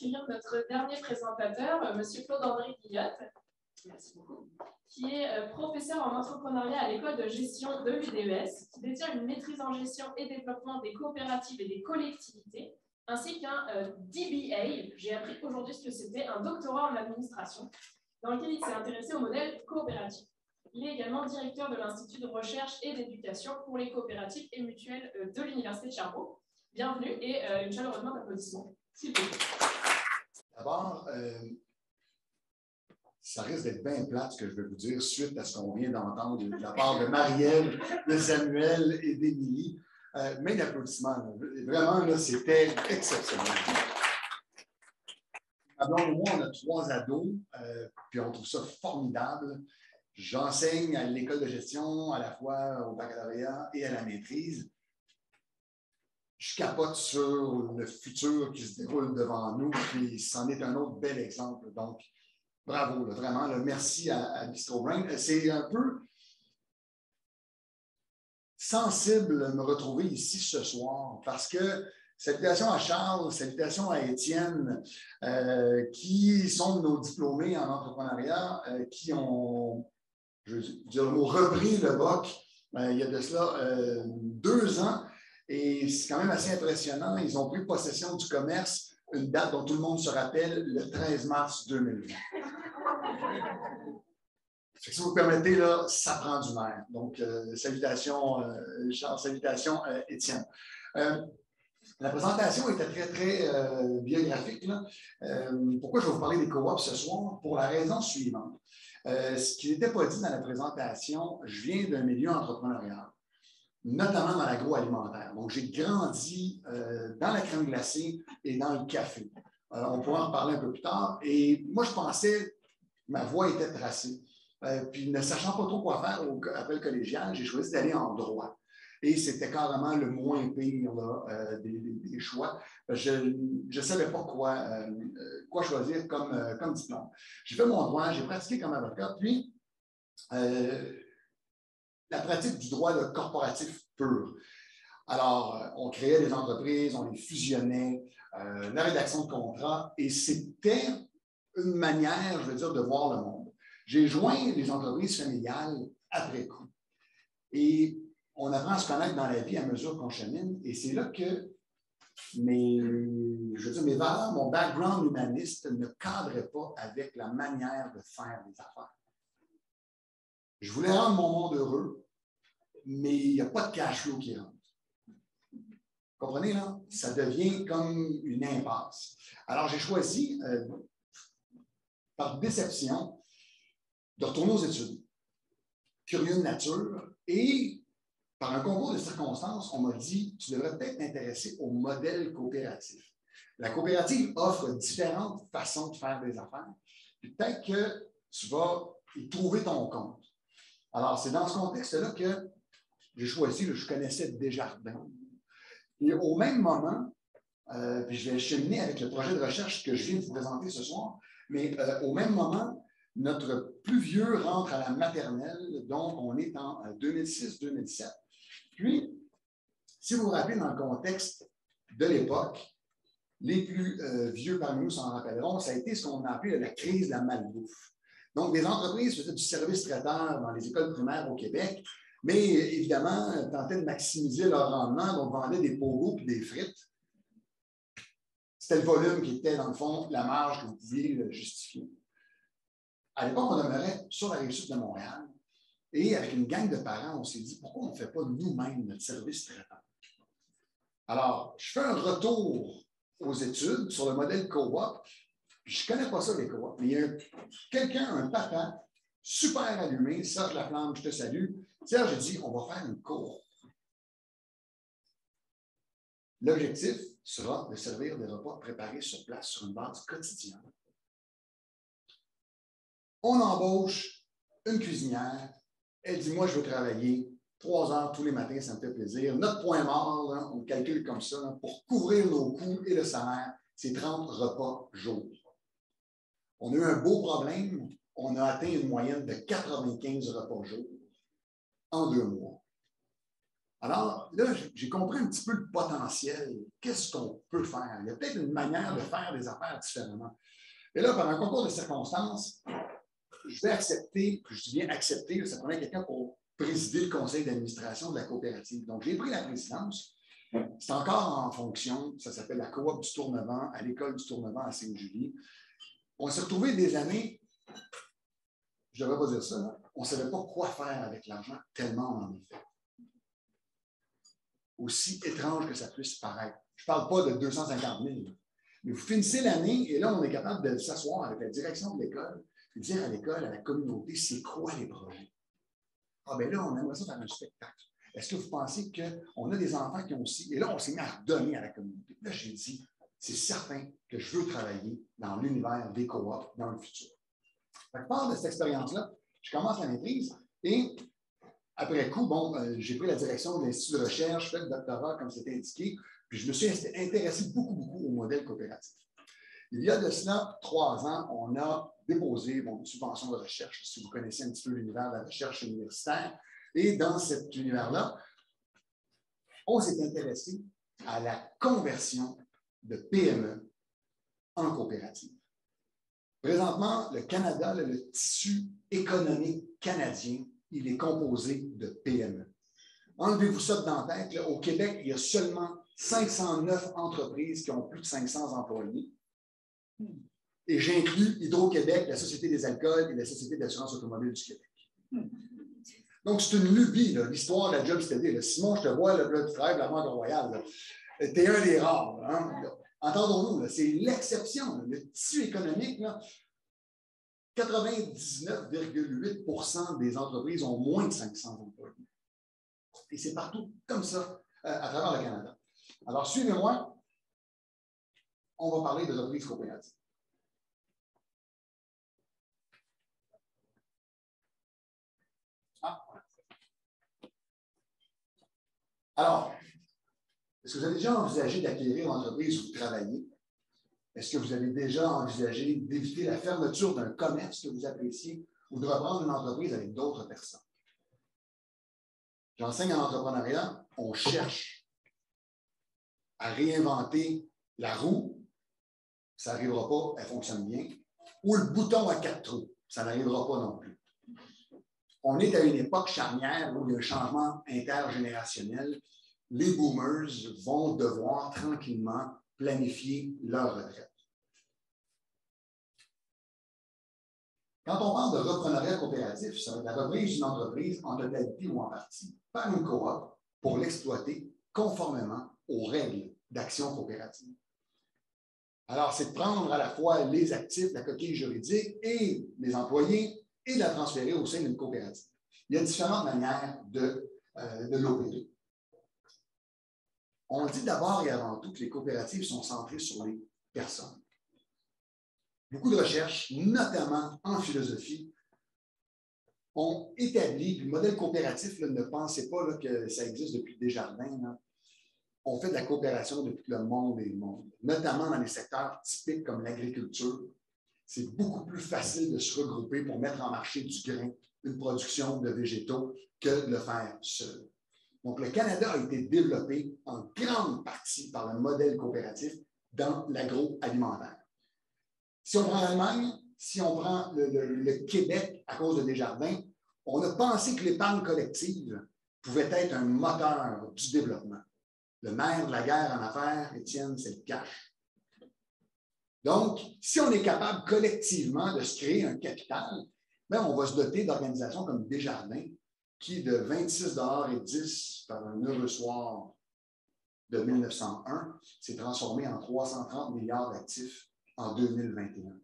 accueillir notre dernier présentateur, M. Claude-André Guillotte. Merci beaucoup. Qui est professeur en entrepreneuriat à l'école de gestion de l'UDES, qui détient une maîtrise en gestion et développement des coopératives et des collectivités, ainsi qu'un DBA, j'ai appris aujourd'hui ce que c'était, un doctorat en administration, dans lequel il s'est intéressé au modèle coopératif. Il est également directeur de l'Institut de recherche et d'éducation pour les coopératives et mutuelles de l'Université de Sherbrooke. Bienvenue et une chaleureuse main d'applaudissements, s'il vous plaît. D'abord, ça risque d'être bien plate ce que je vais vous dire suite à ce qu'on vient d'entendre de la part de Marielle, de Samuel et d'Émilie. Mais d'applaudissements, vraiment, c'était exceptionnel. Alors, moi, on a 3 ados, puis on trouve ça formidable. J'enseigne à l'école de gestion, à la fois au baccalauréat et à la maîtrise. Je capote sur le futur qui se déroule devant nous, puis c'en est un autre bel exemple. Donc, bravo, là, vraiment, là, merci à Bistro Brain. C'est un peu sensible de me retrouver ici ce soir parce que salutations à Charles, salutations à Étienne, qui sont nos diplômés en entrepreneuriat, qui ont, je veux dire le mot, repris le BOC il y a de cela 2 ans. Et c'est quand même assez impressionnant. Ils ont pris possession du commerce, une date dont tout le monde se rappelle, le 13 mars 2020. Si vous permettez, là, ça prend du nerf. Donc, salutations, Charles, salutations, Étienne. La présentation était très, très biographique. Là. Pourquoi je vais vous parler des coops ce soir? Pour la raison suivante. Ce qui n'était pas dit dans la présentation, je viens d'un milieu entrepreneurial, notamment dans l'agroalimentaire. Donc, j'ai grandi dans la crème glacée et dans le café. On pourra en parler un peu plus tard. Et moi, je pensais que ma voie était tracée. Puis, ne sachant pas trop quoi faire après le collégial, j'ai choisi d'aller en droit. Et c'était carrément le moins pire là, des choix. Je ne savais pas quoi choisir comme diplôme. J'ai fait mon droit, j'ai pratiqué comme avocat, puis la pratique du droit corporatif pur. Alors, on créait des entreprises, on les fusionnait, la rédaction de contrats, et c'était une manière, je veux dire, de voir le monde. J'ai joint les entreprises familiales après coup. Et on apprend à se connaître dans la vie à mesure qu'on chemine, et c'est là que mes valeurs, mon background humaniste ne cadrait pas avec la manière de faire des affaires. Je voulais rendre mon monde heureux, mais il n'y a pas de cash flow qui rentre. Vous comprenez, là? Ça devient comme une impasse. Alors, j'ai choisi, par déception, de retourner aux études. Curieux de nature, et par un concours de circonstances, on m'a dit, tu devrais peut-être t'intéresser au modèle coopératif. La coopérative offre différentes façons de faire des affaires, puis peut-être que tu vas y trouver ton compte. Alors, c'est dans ce contexte-là que j'ai choisi, je connaissais Desjardins. Et au même moment, puis je vais cheminer avec le projet de recherche que je viens de vous présenter ce soir, mais au même moment, notre plus vieux rentre à la maternelle, donc on est en 2006-2007. Puis, si vous vous rappelez dans le contexte de l'époque, les plus vieux parmi nous s'en rappelleront, ça a été ce qu'on a appelé la crise de la malbouffe. Donc, des entreprises faisaient du service traiteur dans les écoles primaires au Québec, mais évidemment, tentaient de maximiser leur rendement, donc vendaient des pogos et des frites. C'était le volume qui était, dans le fond, la marge que vous pouviez justifier. À l'époque, on demeurait sur la rive sud de Montréal, et avec une gang de parents, on s'est dit, pourquoi on ne fait pas nous-mêmes notre service traiteur? Alors, je fais un retour aux études sur le modèle coop. Je ne connais pas ça, les coops, mais il y a quelqu'un, un papa, super allumé, Serge Laflamme, je te salue. Serge a dit, on va faire une cour. L'objectif sera de servir des repas préparés sur place sur une base quotidienne. On embauche une cuisinière. Elle dit, moi, je veux travailler 3 heures tous les matins, ça me fait plaisir. Notre point mort, là, on calcule comme ça, là, pour couvrir nos coûts et le salaire, c'est 30 repas jour. On a eu un beau problème. On a atteint une moyenne de 95 repas jour en 2 mois. Alors là, j'ai compris un petit peu le potentiel. Qu'est-ce qu'on peut faire? Il y a peut-être une manière de faire des affaires différemment. Et là, par un concours de circonstances, je vais accepter, je dis bien accepter, ça prenait quelqu'un pour présider le conseil d'administration de la coopérative. Donc, j'ai pris la présidence. C'est encore en fonction, ça s'appelle la coop du Tournevent, à l'école du Tournevent à Sainte-Julie. On s'est retrouvés des années, je ne devrais pas dire ça, là, on ne savait pas quoi faire avec l'argent, tellement on en a fait. Aussi étrange que ça puisse paraître. Je ne parle pas de 250 000, mais vous finissez l'année et là, on est capable de s'asseoir avec la direction de l'école et dire à l'école, à la communauté, c'est quoi les projets? Ah bien là, on aimerait ça faire un spectacle. Est-ce que vous pensez qu'on a des enfants qui ont aussi... Et là, on s'est mis à redonner à la communauté. Là, j'ai dit, c'est certain que je veux travailler dans l'univers des coops dans le futur. Part de cette expérience-là, je commence la maîtrise et après coup, bon, j'ai pris la direction de l'Institut de recherche, fait le doctorat, comme c'était indiqué, puis je me suis intéressé beaucoup au modèle coopératif. Il y a de cela 3 ans, on a déposé une subvention de recherche, si vous connaissez un petit peu l'univers de la recherche universitaire. Et dans cet univers-là, on s'est intéressé à la conversion de PME en coopérative. Présentement, le Canada, le tissu économique canadien, il est composé de PME. Enlevez-vous ça dans la tête. Là, au Québec, il y a seulement 509 entreprises qui ont plus de 500 employés. Et j'inclus Hydro-Québec, la Société des alcools et la Société d'assurance automobile du Québec. Donc, c'est une lubie, l'histoire de la job steady. Simon, je te vois, là, tu travailles la Banque Royale. Tu es un des rares. Hein? Entendons-nous, c'est l'exception. Le tissu économique, 99,8 % des entreprises ont moins de 500 employés. Et c'est partout comme ça à travers le Canada. Alors, suivez-moi. On va parler de reprise coopérative. Alors, est-ce que vous avez déjà envisagé d'acquérir l'entreprise où vous travaillez? Est-ce que vous avez déjà envisagé d'éviter la fermeture d'un commerce que vous appréciez ou de reprendre une entreprise avec d'autres personnes? J'enseigne en entrepreneuriat, on cherche à réinventer la roue, ça n'arrivera pas, elle fonctionne bien, ou le bouton à 4 trous, ça n'arrivera pas non plus. On est à une époque charnière où il y a un changement intergénérationnel. Les boomers vont devoir tranquillement planifier leur retraite. Quand on parle de reprenariat coopératif, ça va être la reprise d'une entreprise en totalité ou en partie par une coop pour l'exploiter conformément aux règles d'action coopérative. Alors, c'est de prendre à la fois les actifs, la coquille juridique et les employés et de la transférer au sein d'une coopérative. Il y a différentes manières de l'opérer. On dit d'abord et avant tout que les coopératives sont centrées sur les personnes. Beaucoup de recherches, notamment en philosophie, ont établi, puis le modèle coopératif, là, ne pensez pas là, que ça existe depuis Desjardins. Là. On fait de la coopération depuis que le monde est monde, notamment dans les secteurs typiques comme l'agriculture. C'est beaucoup plus facile de se regrouper pour mettre en marché du grain, une production de végétaux, que de le faire seul. Donc, le Canada a été développé en grande partie par le modèle coopératif dans l'agroalimentaire. Si on prend l'Allemagne, si on prend le Québec à cause de Desjardins, on a pensé que l'épargne collective pouvait être un moteur du développement. Le maire de la guerre en affaires, Étienne, c'est le cash. Donc, si on est capable collectivement de se créer un capital, bien, on va se doter d'organisations comme Desjardins, qui de 26,10 $ par un heureux soir de 1901 s'est transformé en 330 milliards d'actifs en 2021.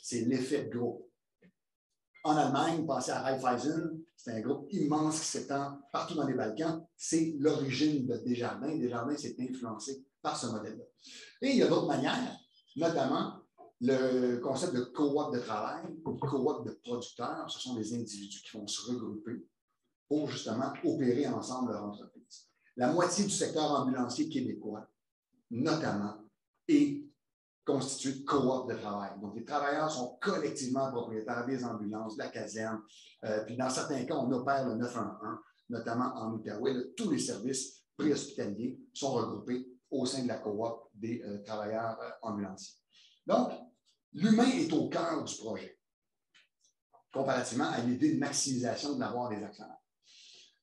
C'est l'effet de groupe. En Allemagne, pensez à Raiffeisen, c'est un groupe immense qui s'étend partout dans les Balkans. C'est l'origine de Desjardins. Desjardins s'est influencé par ce modèle-là. Et il y a d'autres manières, notamment le concept de coop de travail, coop de producteurs. Ce sont des individus qui vont se regrouper pour justement opérer ensemble leur entreprise. La moitié du secteur ambulancier québécois, notamment, est constitué de coop de travail. Donc, les travailleurs sont collectivement propriétaires des ambulances, de la caserne, puis dans certains cas, on opère le 911. notamment en Outaouais, tous les services préhospitaliers sont regroupés au sein de la coop des travailleurs ambulanciers. Donc, l'humain est au cœur du projet, comparativement à l'idée de maximisation de l'avoir des actionnaires.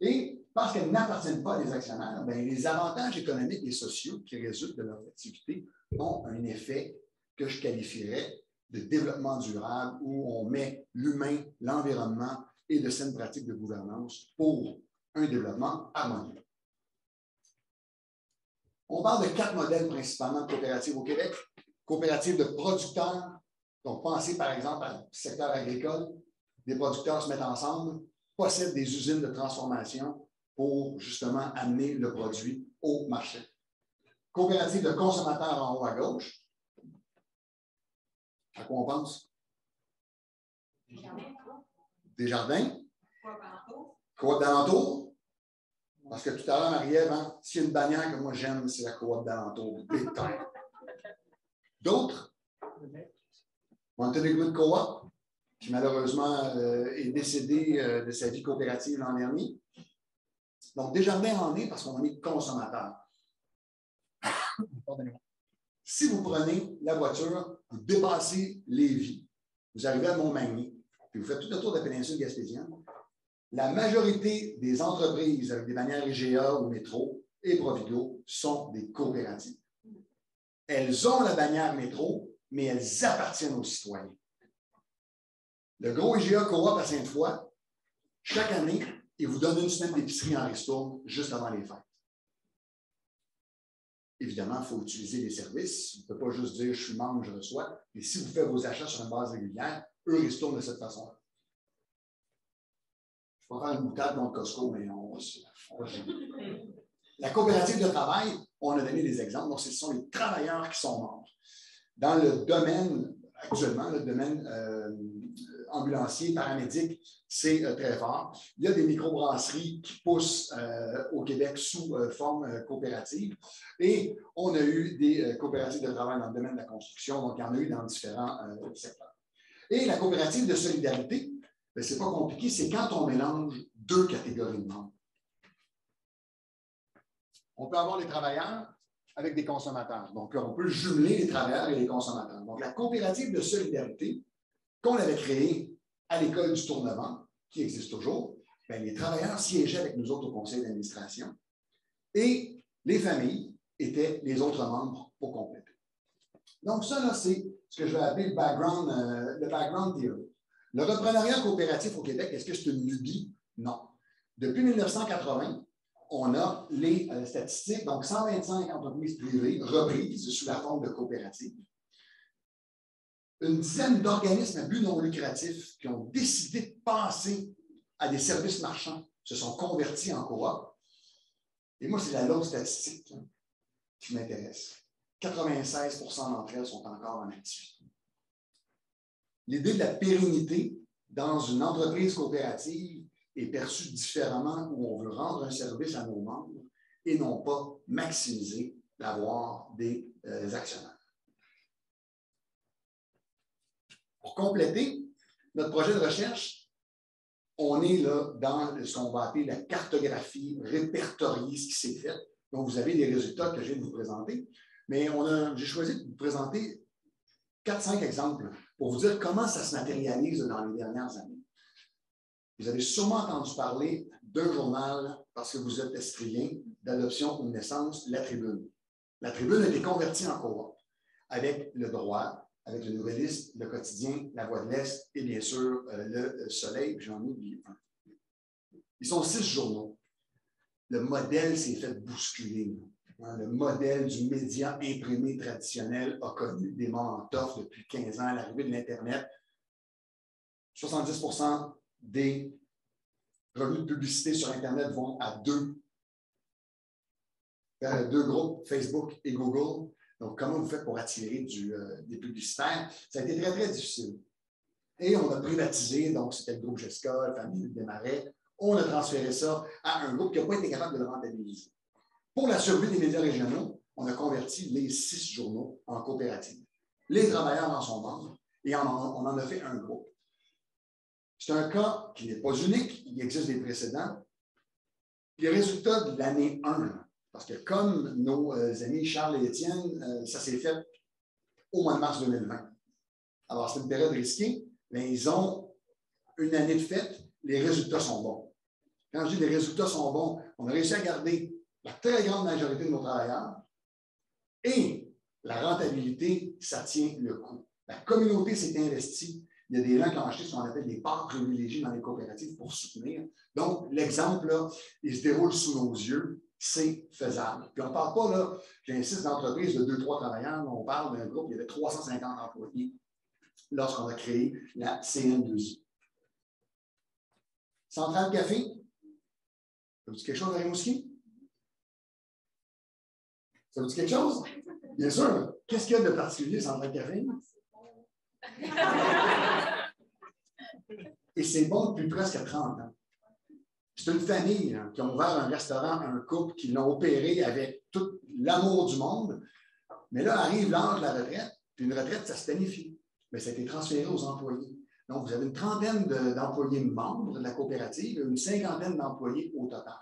Et parce qu'elles n'appartiennent pas à des actionnaires, bien, les avantages économiques et sociaux qui résultent de leur activité ont un effet que je qualifierais de développement durable, où on met l'humain, l'environnement et de saines pratiques de gouvernance pour un développement harmonieux. On parle de 4 modèles principalement de coopératives au Québec. Coopératives de producteurs, donc pensez par exemple à secteur agricole, des producteurs se mettent ensemble, possèdent des usines de transformation pour justement amener le produit au marché. Coopérative de consommateurs en haut à gauche. À quoi on pense? Desjardins. Coop d'alentour. Parce que tout à l'heure, Marie-Ève, hein, s'il y a une bannière que moi j'aime, c'est la coop d'alentour. D'autres? Montenegro Coop, qui malheureusement est décédé de sa vie coopérative l'an dernier. Donc, Desjardins en est parce qu'on est consommateur. Si vous prenez la voiture, vous dépassez Lévis, vous arrivez à Montmagny, puis vous faites tout le tour de la péninsule gaspésienne, la majorité des entreprises avec des bannières IGA ou Métro et Provigo sont des coopératives. Elles ont la bannière Métro, mais elles appartiennent aux citoyens. Le gros IGA Coop à Sainte-Foy, chaque année, il vous donne une semaine d'épicerie en ristourne juste avant les fêtes. Évidemment, il faut utiliser les services. On ne peut pas juste dire « je suis membre, je reçois ». Mais si vous faites vos achats sur une base régulière, eux ristournent de cette façon-là. Je ne vais pas faire une boutade dans le Costco, mais on va La coopérative de travail, on a donné des exemples. Donc, ce sont les travailleurs qui sont membres. Dans le domaine, actuellement, le domaine ambulancier, paramédic, c'est très fort. Il y a des microbrasseries qui poussent au Québec sous forme coopérative. Et on a eu des coopératives de travail dans le domaine de la construction. Donc, il y en a eu dans différents secteurs. Et la coopérative de solidarité, ce n'est pas compliqué, c'est quand on mélange 2 catégories de membres. On peut avoir les travailleurs avec des consommateurs. Donc, on peut jumeler les travailleurs et les consommateurs. Donc, la coopérative de solidarité, qu'on avait créée à l'école du Tournement, qui existe toujours, bien, les travailleurs siégeaient avec nous autres au conseil d'administration et les familles étaient les autres membres pour compléter. Donc, ça, là, c'est ce que je vais appeler le background theory. Le reprenariat coopératif au Québec, est-ce que c'est une lubie? Non. Depuis 1980, on a les statistiques, donc 125 entreprises privées reprises sous la forme de coopératives. Une dizaine d'organismes à but non lucratif qui ont décidé de passer à des services marchands se sont convertis en coop. Et moi, c'est la l'autre statistique qui m'intéresse. 96% d'entre elles sont encore en activité. L'idée de la pérennité dans une entreprise coopérative est perçue différemment où on veut rendre un service à nos membres et non pas maximiser l'avoir des actionnaires. Pour compléter notre projet de recherche, on est là dans ce qu'on va appeler la cartographie, répertorier ce qui s'est fait. Donc, vous avez les résultats que je viens de vous présenter, mais j'ai choisi de vous présenter 4-5 exemples pour vous dire comment ça se matérialise dans les dernières années. Vous avez sûrement entendu parler d'un journal, parce que vous êtes estrien, d'adoption ou de naissance, La Tribune. La Tribune a été convertie en coop avec Le Droit, avec Le Nouvelliste, Le Quotidien, La Voix de l'Est et bien sûr Le Soleil, j'en ai oublié un. Ils sont 6 journaux. Le modèle s'est fait bousculer. Le modèle du média imprimé traditionnel a connu des mentords depuis 15 ans à l'arrivée de l'Internet. 70% des revenus de publicité sur Internet vont à deux groupes, Facebook et Google. Donc, comment vous faites pour attirer des publicitaires? Ça a été très, très difficile. Et on a privatisé, donc c'était le groupe Jessica, la famille Desmarais. On a transféré ça à un groupe qui n'a pas été capable de le rentabiliser. Pour la survie des médias régionaux, on a converti les 6 journaux en coopératives. Les travailleurs en sont membres et on en a fait un groupe. C'est un cas qui n'est pas unique, il existe des précédents. les résultats de l'année 1, parce que comme nos amis Charles et Étienne, ça s'est fait au mois de mars 2020. Alors, c'est une période risquée, mais ils ont une année de fête, les résultats sont bons. Quand je dis les résultats sont bons, on a réussi à garder la très grande majorité de nos travailleurs et la rentabilité, ça tient le coup. La communauté s'est investie. Il y a des gens qui ont acheté ce qu'on appelle des parts privilégiées dans les coopératives pour soutenir. Donc, l'exemple, là, il se déroule sous nos yeux. C'est faisable. Puis on ne parle pas, là, j'insiste, d'entreprise de 2-3 travailleurs. On parle d'un groupe, il y avait 350 employés lorsqu'on a créé la CN2I. Centrale Café. Ça vous dit quelque chose de Rimouski? Ça vous dit quelque chose? Bien sûr. Qu'est-ce qu'il y a de particulier, Centrale Café? Et c'est bon depuis presque 30 ans. C'est une famille hein, qui a ouvert un restaurant, un couple, qui l'ont opéré avec tout l'amour du monde. Mais là arrive l'âge de la retraite, puis une retraite, ça se planifie. Mais ça a été transféré aux employés. Donc, vous avez une trentaine d'employés membres de la coopérative et une cinquantaine d'employés au total.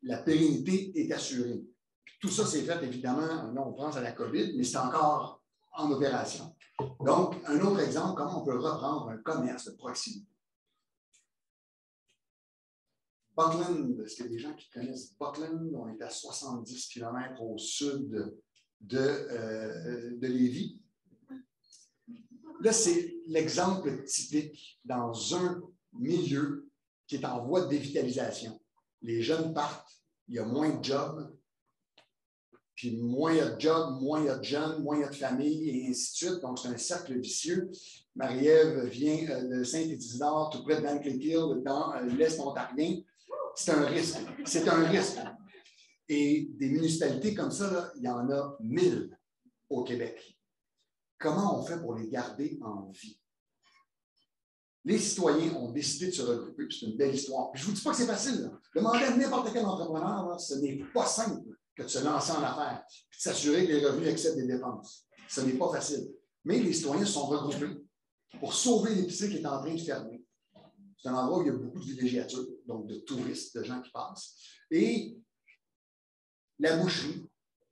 La pérennité est assurée. Puis tout ça, c'est fait, évidemment, là, on pense à la COVID, mais c'est encore en opération. Donc, un autre exemple, comment on peut reprendre un commerce de proximité. Buckland, est-ce qu'il y a des gens qui connaissent Buckland? On est à 70 km au sud de Lévis. Là, c'est l'exemple typique dans un milieu qui est en voie de dévitalisation. Les jeunes partent, il y a moins de jobs, puis moins il y a de jobs, moins il y a de jeunes, moins il y a de familles, et ainsi de suite. Donc, c'est un cercle vicieux. Marie-Ève vient de Saint-Étisidore, tout près de Van Cleef-Hill, dans l'Est ontarien. C'est un risque. C'est un risque. Et des municipalités comme ça, là, il y en a 1000 au Québec. Comment on fait pour les garder en vie? Les citoyens ont décidé de se regrouper, puis c'est une belle histoire. Puis je ne vous dis pas que c'est facile. Là. Demandez à n'importe quel entrepreneur, là, ce n'est pas simple que de se lancer en affaires, puis de s'assurer que les revenus excèdent les dépenses. Ce n'est pas facile. Mais les citoyens se sont regroupés pour sauver l'épicerie qui est en train de fermer. C'est un endroit où il y a beaucoup de villégiature, donc de touristes, de gens qui passent. Et la boucherie,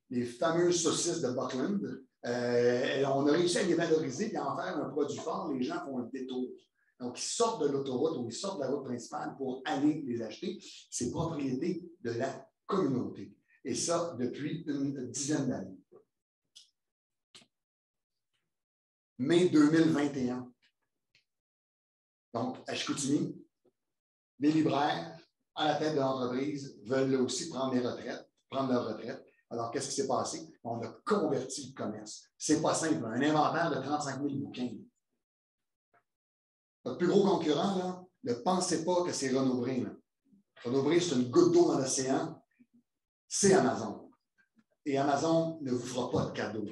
les fameuses saucisses de Buckland, on a réussi à les valoriser et à en faire un produit fort. Les gens font un détour. Donc, ils sortent de l'autoroute ou ils sortent de la route principale pour aller les acheter. C'est propriété de la communauté. Et ça, depuis une dizaine d'années. Mai 2021. Donc, à Chicoutimi, les libraires à la tête de l'entreprise veulent aussi prendre leur retraite. Alors, qu'est-ce qui s'est passé? On a converti le commerce. C'est pas simple. Un inventaire de 35 000 bouquins. Notre plus gros concurrent, là, ne pensez pas que c'est Renaud-Bré. Là. Renaud-Bré, c'est une goutte d'eau dans l'océan. C'est Amazon. Et Amazon ne vous fera pas de cadeau.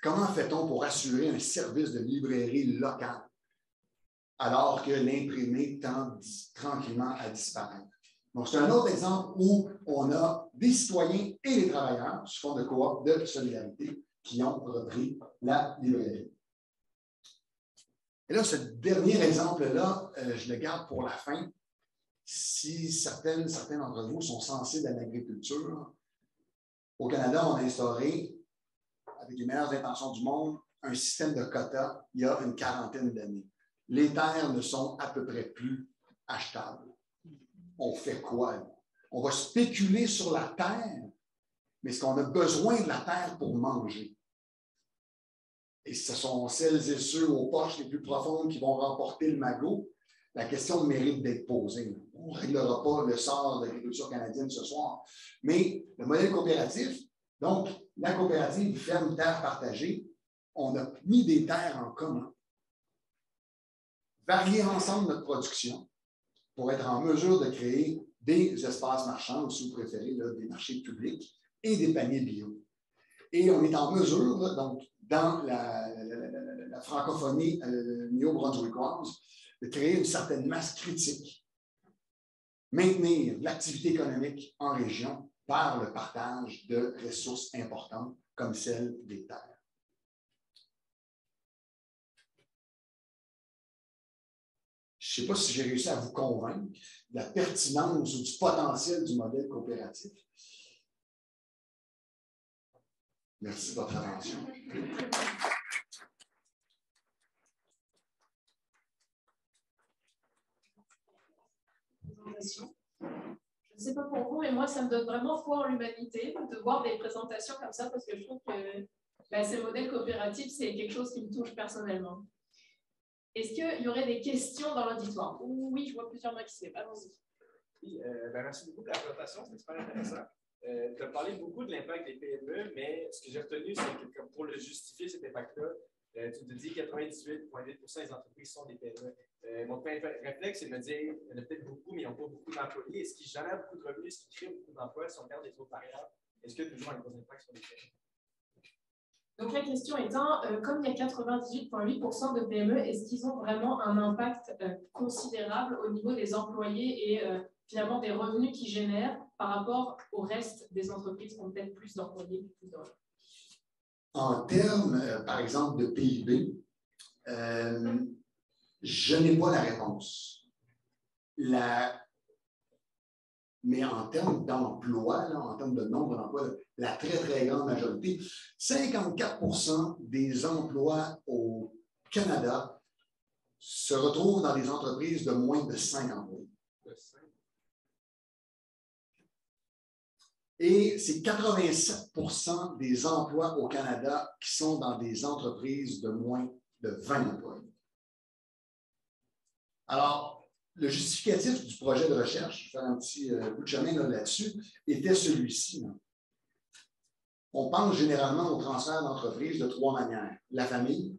Comment fait-on pour assurer un service de librairie locale alors que l'imprimé tend tranquillement à disparaître? Donc, c'est un autre exemple où on a des citoyens et des travailleurs, sous forme de coop de solidarité, qui ont repris la librairie. Et là, ce dernier exemple-là, je le garde pour la fin. Si certains d'entre vous sont sensibles à l'agriculture, au Canada, on a instauré, avec les meilleures intentions du monde, un système de quotas il y a une quarantaine d'années. Les terres ne sont à peu près plus achetables. On fait quoi? On va spéculer sur la terre, mais est-ce qu'on a besoin de la terre pour manger? Et ce sont celles et ceux aux poches les plus profondes qui vont remporter le magot. La question mérite d'être posée. On ne réglera pas le sort de l'agriculture canadienne ce soir. Mais le modèle coopératif, donc la coopérative ferme terre partagée, on a mis des terres en commun, varier ensemble notre production pour être en mesure de créer des espaces marchands, ou si vous préférez, là, des marchés publics et des paniers bio. Et on est en mesure, là, donc, dans la francophonie néo-brunswickoise, de créer une certaine masse critique, maintenir l'activité économique en région par le partage de ressources importantes comme celle des terres. Je ne sais pas si j'ai réussi à vous convaincre, la pertinence ou du potentiel du modèle coopératif. Merci de votre attention. Je ne sais pas pour vous, mais moi, ça me donne vraiment foi en l'humanité de voir des présentations comme ça parce que je trouve que ces modèles coopératifs, c'est quelque chose qui me touche personnellement. Est-ce qu'il y aurait des questions dans l'auditoire? Oui, je vois plusieurs mains qui se lèvent. Allons-y. Oui, merci beaucoup de la présentation, c'est super intéressant. Tu as parlé beaucoup de l'impact des PME, mais ce que j'ai retenu, c'est que comme pour le justifier, cet impact-là, tu te dis que 98,8% des entreprises sont des PME. Mon premier réflexe, c'est de me dire, il y en a peut-être beaucoup, mais ils n'ont pas beaucoup d'employés. Est-ce qu'ils génèrent beaucoup de revenus? Est-ce qu'ils créent beaucoup d'emplois? Si on regarde les autres variables, est-ce qu'il y a toujours un gros impact sur les PME? Donc la question étant, comme il y a 98,8% de PME, est-ce qu'ils ont vraiment un impact considérable au niveau des employés et finalement des revenus qu'ils génèrent par rapport au reste des entreprises qui ont peut-être plus d'employés, plus de revenus? En termes, par exemple, de PIB, je n'ai pas la réponse. Mais en termes d'emploi, en termes de nombre d'emplois, la très, très grande majorité, 54% des emplois au Canada se retrouvent dans des entreprises de moins de 5 employés. Et c'est 87% des emplois au Canada qui sont dans des entreprises de moins de 20 employés. Alors, le justificatif du projet de recherche, je vais faire un petit bout de chemin là-dessus, était celui-ci. On pense généralement au transfert d'entreprise de 3 manières. La famille,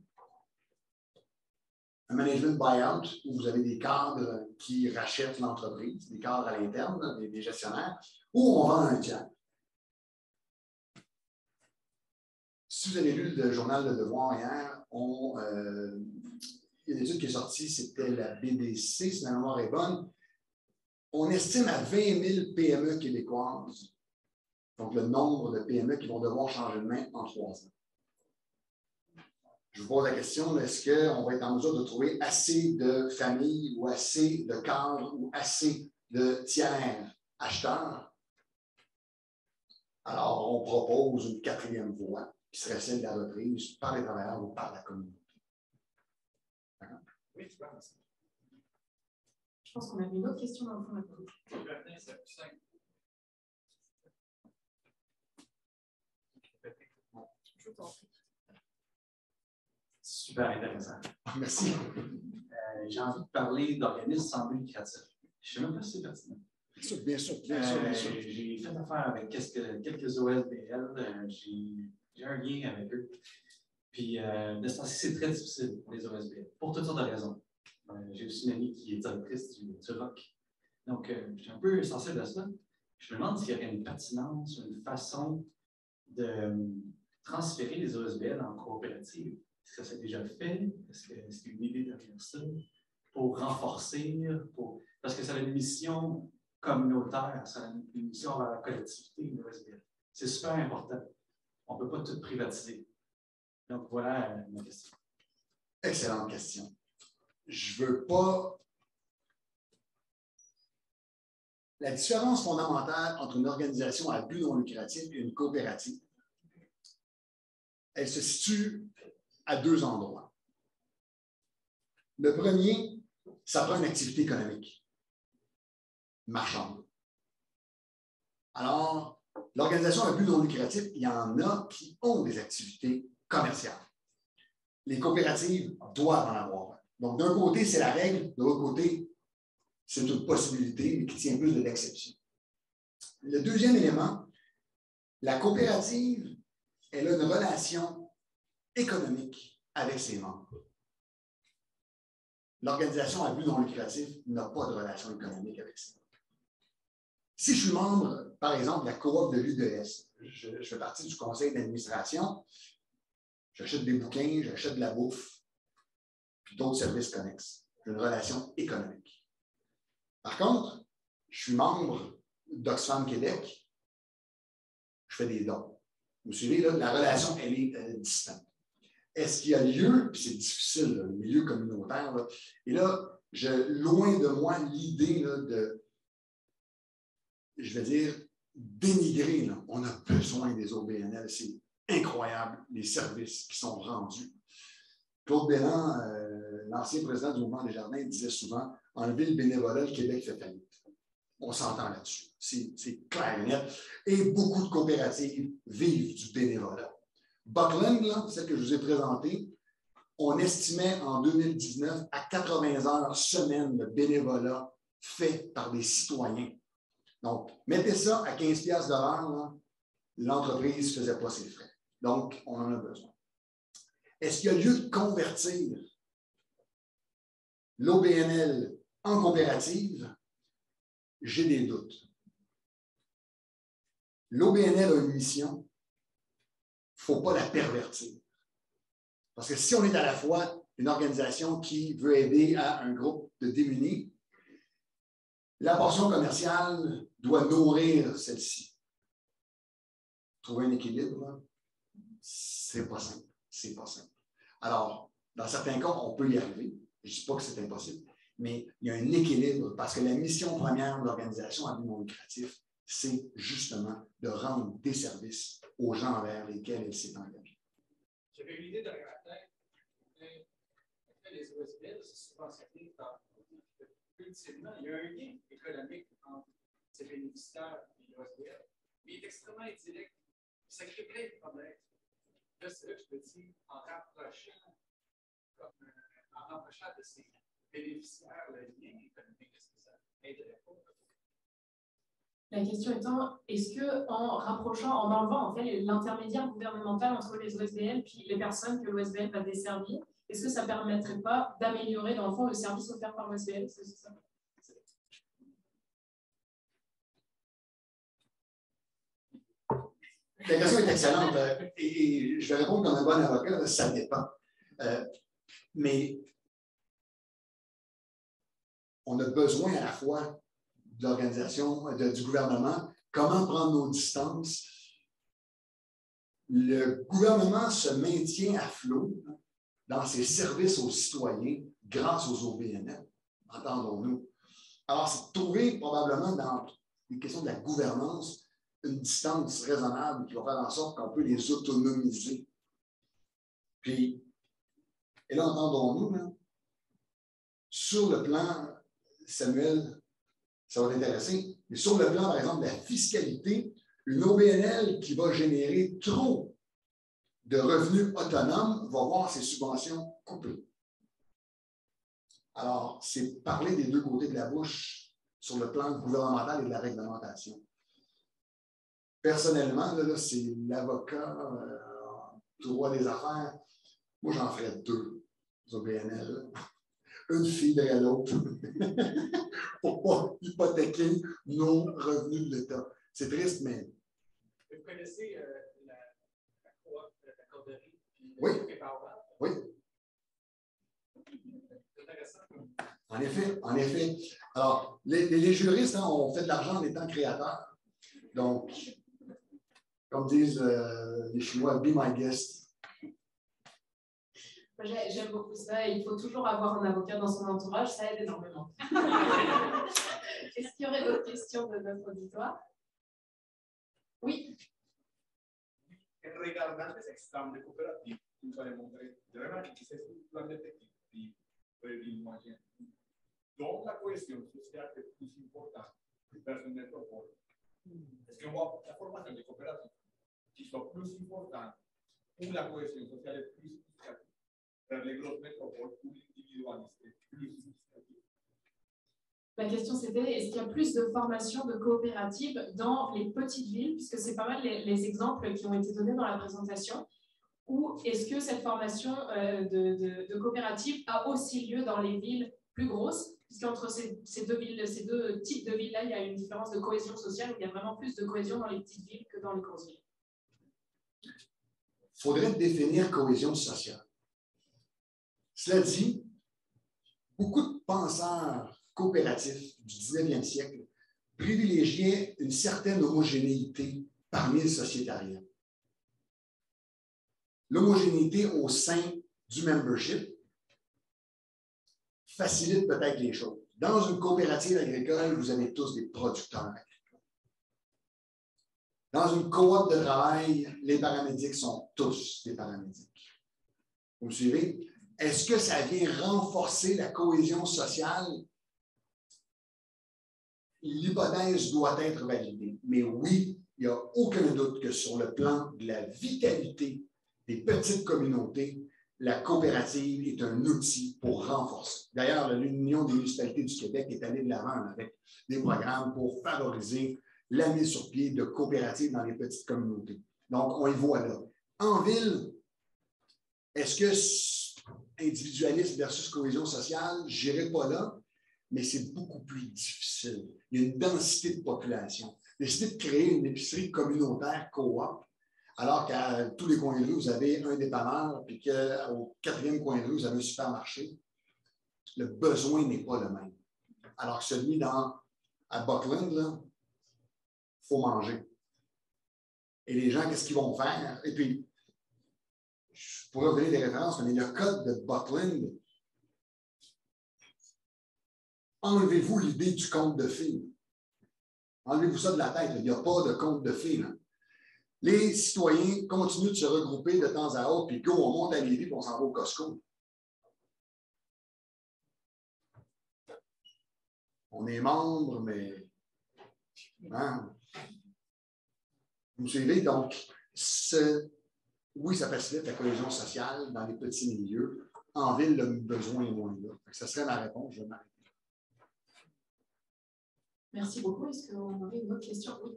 un management buyout, où vous avez des cadres qui rachètent l'entreprise, des cadres à l'interne, des gestionnaire, ou on vend un tiers. Si vous avez lu le journal Le Devoir hier, il y a une étude qui est sortie, c'était la BDC, si ma mémoire est bonne. On estime à 20 000 PME québécoises, donc le nombre de PME qui vont devoir changer de main en 3 ans. Je vous pose la question, est-ce qu'on va être en mesure de trouver assez de familles ou assez de cadres ou assez de tiers acheteurs? Alors, on propose une 4e voie, qui serait celle de la reprise par les travailleurs ou par la communauté. Oui, tu vois, merci. Je pense qu'on avait une autre question dans le fond maintenant. Je t'en prie. Super intéressant. Merci. J'ai envie de parler d'organismes sans but lucratif. Je ne sais même pas si c'est pertinent. Bien sûr, bien sûr. J'ai fait affaire avec quelques OSBL. J'ai un lien avec eux. Puis, de ce temps-ci, c'est très difficile pour les OSBL, pour toutes sortes de raisons. J'ai aussi une amie qui est directrice du ROC. Donc, je suis un peu sensible à ça. Je me demande s'il y aurait une pertinence, une façon de transférer les OSBL en coopérative. Est-ce que ça s'est déjà fait? Est-ce qu'il y a une idée derrière ça? Pour renforcer, parce que ça a une mission communautaire, ça a une mission vers la collectivité, une OSBL. C'est super important. On ne peut pas tout privatiser. Donc, voilà ma question. Excellente question. Je ne veux pas... La différence fondamentale entre une organisation à but non lucratif et une coopérative, elle se situe à 2 endroits. Le premier, ça prend une activité économique, marchande. Alors, l'organisation à but non lucratif, il y en a qui ont des activités commerciales. Les coopératives doivent en avoir. Donc, d'un côté, c'est la règle, de l'autre côté, c'est une possibilité, mais qui tient plus de l'exception. Le deuxième élément, la coopérative, elle a une relation économique avec ses membres. L'organisation à but non lucratif n'a pas de relation économique avec ses membres. Si je suis membre, par exemple, de la coop de l'UDS, je fais partie du conseil d'administration, j'achète des bouquins, j'achète de la bouffe, puis d'autres services connexes. J'ai une relation économique. Par contre, je suis membre d'Oxfam Québec, je fais des dons. Vous suivez, là, la relation, elle est distincte. Est-ce qu'il y a lieu, puis c'est difficile, le milieu communautaire, là, et là, loin de moi l'idée de, je vais dire, dénigrer. Là. On a besoin des OBNL. C'est incroyable, les services qui sont rendus. Claude Bélan, l'ancien président du Mouvement des Jardins, disait souvent « Enlever le bénévolat, le Québec fait faillite ». On s'entend là-dessus. C'est clair et net. Et beaucoup de coopératives vivent du bénévolat. Buckland, là, celle que je vous ai présentée, on estimait en 2019 à 80 heures semaine de bénévolat fait par des citoyens. Donc, mettez ça à 15 $ de l'heure, l'entreprise ne faisait pas ses frais. Donc, on en a besoin. Est-ce qu'il y a lieu de convertir l'OBNL en coopérative? J'ai des doutes. L'OBNL a une mission, il ne faut pas la pervertir. Parce que si on est à la fois une organisation qui veut aider à un groupe de démunis, la portion commerciale doit nourrir celle-ci. Trouver un équilibre, c'est pas simple. C'est pas simple. Alors, dans certains cas, on peut y arriver. Je ne dis pas que c'est impossible, mais il y a un équilibre parce que la mission première de l'organisation à but non lucratif, c'est justement de rendre des services aux gens envers lesquels elle s'est engagée. J'avais une idée derrière la tête. Les OSBL, c'est subventionné par. Ultimement, il y a un lien économique entre ces bénéficiaires et l'OSBL, mais il est extrêmement indirect. Ça crée plein de problèmes. Là, c'est là que je me dis, en rapprochant de ces bénéficiaires le lien économique, est-ce que ça aiderait pas? La question étant, est-ce qu'en rapprochant, en enlevant en fait l'intermédiaire gouvernemental entre les OSBL et les personnes que l'OSBL va desservir, est-ce que ça ne permettrait pas d'améliorer dans le fond le service offert par l'OSBL? C'est ça. La question est excellente et je vais répondre comme un bon avocat, ça dépend. Mais on a besoin à la fois de l'organisation, du gouvernement, comment prendre nos distances. Le gouvernement se maintient à flot dans ses services aux citoyens grâce aux OBNL, entendons-nous. Alors, c'est de trouver probablement dans les questions de la gouvernance une distance raisonnable qui va faire en sorte qu'on peut les autonomiser. Puis, et là, entendons-nous, sur le plan, Samuel, ça va t'intéresser, mais sur le plan, par exemple, de la fiscalité, une OBNL qui va générer trop de revenus autonomes va voir ses subventions coupées. Alors, c'est parler des deux côtés de la bouche sur le plan gouvernemental et de la réglementation. Personnellement, là, c'est l'avocat, droit des affaires. Moi, j'en ferais 2 OBNL. Une fille derrière l'autre pour ne pas hypothéquer nos revenus de l'État. C'est triste, mais. Vous connaissez la corderie? Oui. Oui. C'est intéressant. En effet, en effet. Alors, les juristes ont fait de l'argent en étant créateurs. Donc, comme disent les Chinois, be my guest. J'aime beaucoup ça. Il faut toujours avoir un avocat dans son entourage, ça aide énormément. Est-ce qu'il y aurait d'autres questions de notre auditoire? Oui. Regardant les exemples de coopératives, vous allez montrer vraiment que c'est un plan d'effectif pour l'imaginer. Donc, la cohésion sociale est plus importante que personne ne propose. Est-ce qu'on voit la formation des coopératives qui soit plus importante ou la cohésion sociale est plus significative vers les grosses métropoles ou l'individualisme est plus significatif? La question c'était, est-ce qu'il y a plus de formation de coopératives dans les petites villes, puisque c'est pas mal les exemples qui ont été donnés dans la présentation, ou est-ce que cette formation de coopératives a aussi lieu dans les villes plus grosses, puisqu'entre ces deux types de villes-là, il y a une différence de cohésion sociale, où il y a vraiment plus de cohésion dans les petites villes que dans les grosses villes? Il faudrait définir cohésion sociale. Cela dit, beaucoup de penseurs coopératifs du 19e siècle privilégiaient une certaine homogénéité parmi les sociétariens. L'homogénéité au sein du membership facilite peut-être les choses. Dans une coopérative agricole, vous avez tous des producteurs agricoles. Dans une coop de travail, les paramédics sont tous des paramédics. Vous me suivez? Est-ce que ça vient renforcer la cohésion sociale? L'hypothèse doit être validée. Mais oui, il n'y a aucun doute que sur le plan de la vitalité des petites communautés, la coopérative est un outil pour renforcer. D'ailleurs, l'Union des municipalités du Québec est allée de l'avant avec des programmes pour favoriser la mise sur pied de coopératives dans les petites communautés. Donc, on y voit là. En ville, est-ce que individualisme versus cohésion sociale, je n'irai pas là, mais c'est beaucoup plus difficile. Il y a une densité de population. Décider de créer une épicerie communautaire coop, alors qu'à tous les coins de rue, vous avez un dépanneur, puis qu'au 4e coin de rue, vous avez un supermarché, le besoin n'est pas le même. Alors que celui à Buckland, il faut manger. Et les gens, qu'est-ce qu'ils vont faire? Et puis, je pourrais vous donner des références, mais le code de Buckland, enlevez-vous l'idée du conte de fées. Enlevez-vous ça de la tête. Il n'y a pas de conte de fées. Là. Les citoyens continuent de se regrouper de temps à autre, puis go, on monte à Lévis, puis on s'en va au Costco. On est membre, mais... Hein? Vous me suivez? Donc, oui, ça facilite la cohésion sociale dans les petits milieux. En ville, le besoin est moins là. Ça serait ma réponse. Je vais m'arrêter. Merci beaucoup. Est-ce qu'on aurait une autre question? Oui.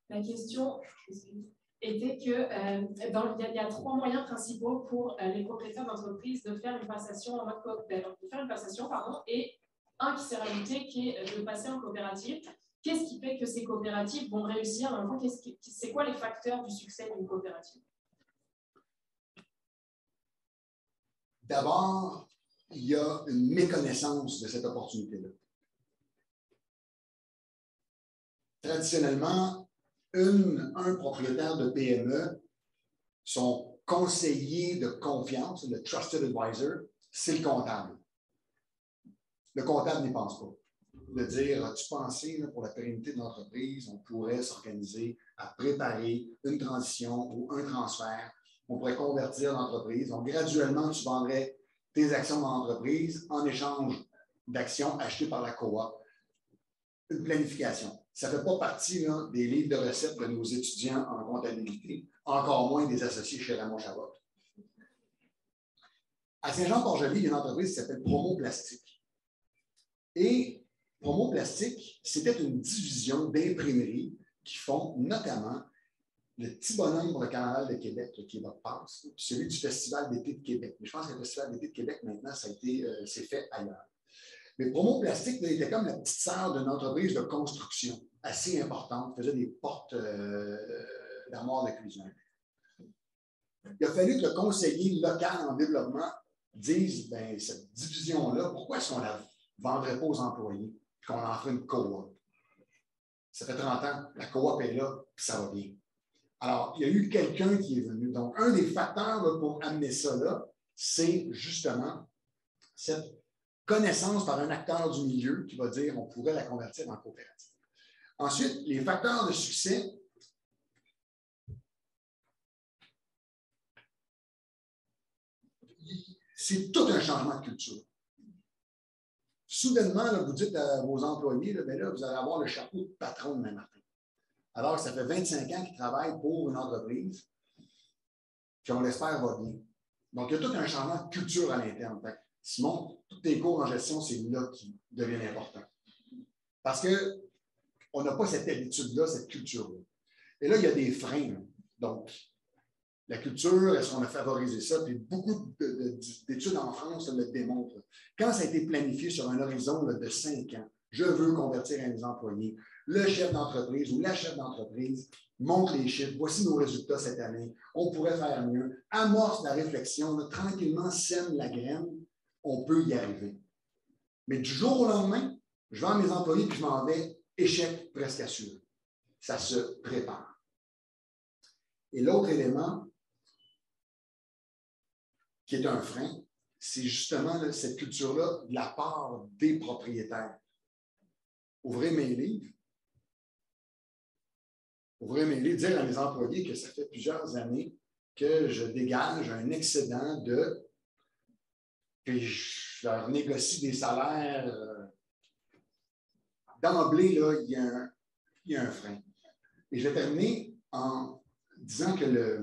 La question était que il y a 3 moyens principaux pour les propriétaires d'entreprise de faire une passation en mode et un qui s'est rajouté qui est de passer en coopérative. Qu'est-ce qui fait que ces coopératives vont réussir? C'est quoi les facteurs du succès d'une coopérative? D'abord, il y a une méconnaissance de cette opportunité-là. Traditionnellement, un propriétaire de PME, son conseiller de confiance, le trusted advisor, c'est le comptable. Le comptable n'y pense pas. De dire, as-tu pensé pour la pérennité de l'entreprise, on pourrait s'organiser à préparer une transition ou un transfert, on pourrait convertir l'entreprise. Donc, graduellement, tu vendrais tes actions dans l'entreprise en échange d'actions achetées par la coop. Une planification. Ça ne fait pas partie là, des livres de recettes de nos étudiants en comptabilité, encore moins des associés chez Raymond Chabot. À Saint-Jean-Port-Joli, il y a une entreprise qui s'appelle Promo Plastique. Et Promo Plastique, c'était une division d'imprimerie qui font notamment le petit bonhomme pour le Carnaval de Québec, qui est votre passe, celui du Festival d'été de Québec. Mais je pense que le Festival d'été de Québec, maintenant, c'est fait ailleurs. Mais Promo Plastique était comme la petite sœur d'une entreprise de construction assez importante, faisait des portes d'armoires de cuisine. Il a fallu que le conseiller local en développement dise, bien, cette division-là, pourquoi est-ce qu'on ne la vendrait pas aux employés et qu'on en ferait une coop? Ça fait 30 ans, la coop est là, puis ça va bien. Alors, il y a eu quelqu'un qui est venu. Donc, un des facteurs là, pour amener ça là, c'est justement cette connaissance par un acteur du milieu qui va dire on pourrait la convertir en coopérative. Ensuite, les facteurs de succès. C'est tout un changement de culture. Soudainement, là, vous dites à vos employés, là, bien là, vous allez avoir le chapeau de patron demain matin. Alors que ça fait 25 ans qu'ils travaillent pour une entreprise qui, on l'espère, va bien. Donc, il y a tout un changement de culture à l'interne. Simon, tous tes cours en gestion, c'est là qui deviennent importants. Parce qu'on n'a pas cette habitude-là, cette culture-là. Et là, il y a des freins. Là. Donc, la culture, est-ce qu'on a favorisé ça? Puis beaucoup d'études en France le démontrent. Quand ça a été planifié sur un horizon là, de 5 ans, je veux convertir un des employés, le chef d'entreprise ou la chef d'entreprise montre les chiffres, voici nos résultats cette année, on pourrait faire mieux, amorce la réflexion, là, tranquillement sème la graine, on peut y arriver. Mais du jour au lendemain, je vends mes employés puis je m'en vais, échec presque assuré. Ça se prépare. Et l'autre élément qui est un frein, c'est justement là, cette culture-là de la part des propriétaires. Ouvrez mes livres. Ouvrez mes livres, dire à mes employés que ça fait plusieurs années que je dégage un excédent de... Puis je leur négocie des salaires. D'emblée, là, il y a un frein. Et je vais terminer en disant que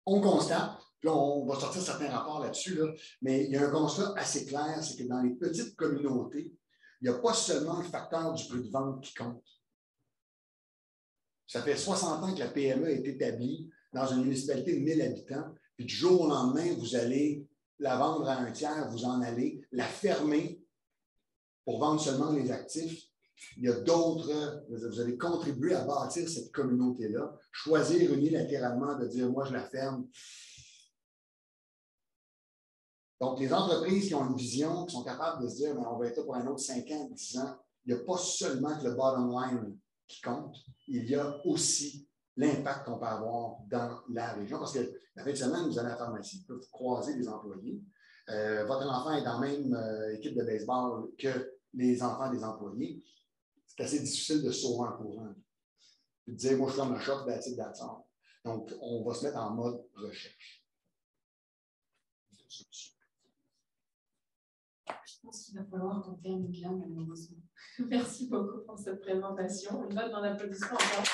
on constate, puis on va sortir certains rapports là-dessus, là, mais il y a un constat assez clair, c'est que dans les petites communautés, il n'y a pas seulement le facteur du prix de vente qui compte. Ça fait 60 ans que la PME est établie dans une municipalité de 1000 habitants, puis du jour au lendemain, vous allez la vendre à un tiers, vous en allez la fermer pour vendre seulement les actifs. Il y a d'autres, vous allez contribuer à bâtir cette communauté-là, choisir unilatéralement de dire, moi, je la ferme. Donc, les entreprises qui ont une vision, qui sont capables de se dire, on va être là pour un autre 5 ans, 10 ans, il n'y a pas seulement que le bottom line qui compte, il y a aussi l'impact qu'on peut avoir dans la région. Parce que la fin de semaine, vous allez à la pharmacie, vous croisez des employés. Votre enfant est dans la même équipe de baseball que les enfants des employés. C'est assez difficile de sauver en courant. De dire, moi, je ferme ma shop, that's it. Donc, on va se mettre en mode recherche. Je pense qu'il va falloir qu'on termine là, malheureusement. Merci beaucoup pour cette présentation. Une note d'un applaudissement encore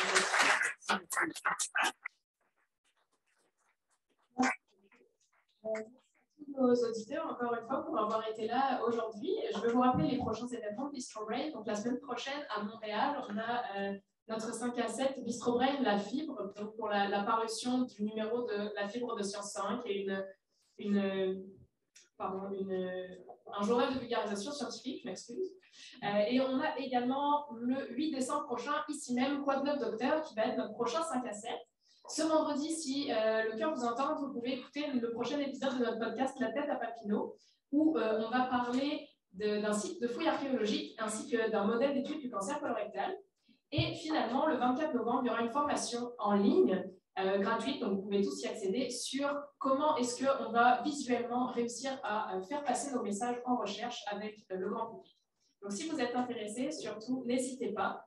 pour nos auditeurs, encore une fois, pour avoir été là aujourd'hui. Je vais vous rappeler les prochains événements de Bistro Brain. Donc, la semaine prochaine, à Montréal, on a notre 5 à 7 Bistro Brain, la fibre, donc pour la parution du numéro de la fibre de Science 5 et un journal de vulgarisation scientifique, je m'excuse. Et on a également le 8 décembre prochain, ici même, Quoi de neuf docteur, qui va être notre prochain 5 à 7. Ce vendredi, si le cœur vous entend, vous pouvez écouter le prochain épisode de notre podcast La tête à Papineau, où on va parler d'un site de fouilles archéologiques ainsi que d'un modèle d'étude du cancer colorectal. Et finalement, le 24 novembre, il y aura une formation en ligne gratuite, donc vous pouvez tous y accéder, sur comment est-ce qu'on va visuellement réussir à faire passer nos messages en recherche avec le grand public. Donc si vous êtes intéressés, surtout, n'hésitez pas.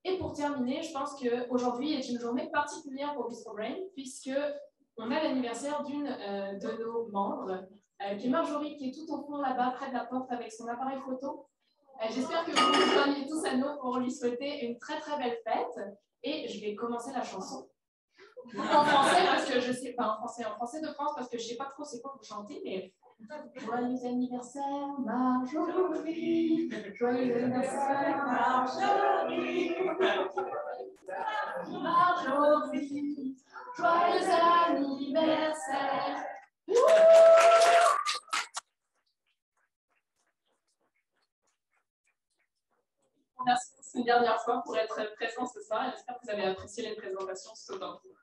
Et pour terminer, je pense qu'aujourd'hui est une journée particulière pour Bistro Brain, puisqu'on a l'anniversaire d'une de nos membres, qui est Marjorie, qui est tout au fond là-bas, près de la porte, avec son appareil photo. J'espère que vous vous joignez tous à nous pour lui souhaiter une très très belle fête. Et je vais commencer la chanson. En français, parce que je sais pas, en français de France, parce que je sais pas trop c'est quoi vous chantez, mais joyeux anniversaire, Marjorie. Joyeux anniversaire, Marjorie. Marjorie. Joyeux anniversaire. Merci une dernière fois pour être présent ce soir. J'espère que vous avez apprécié les présentations tout autant que vous.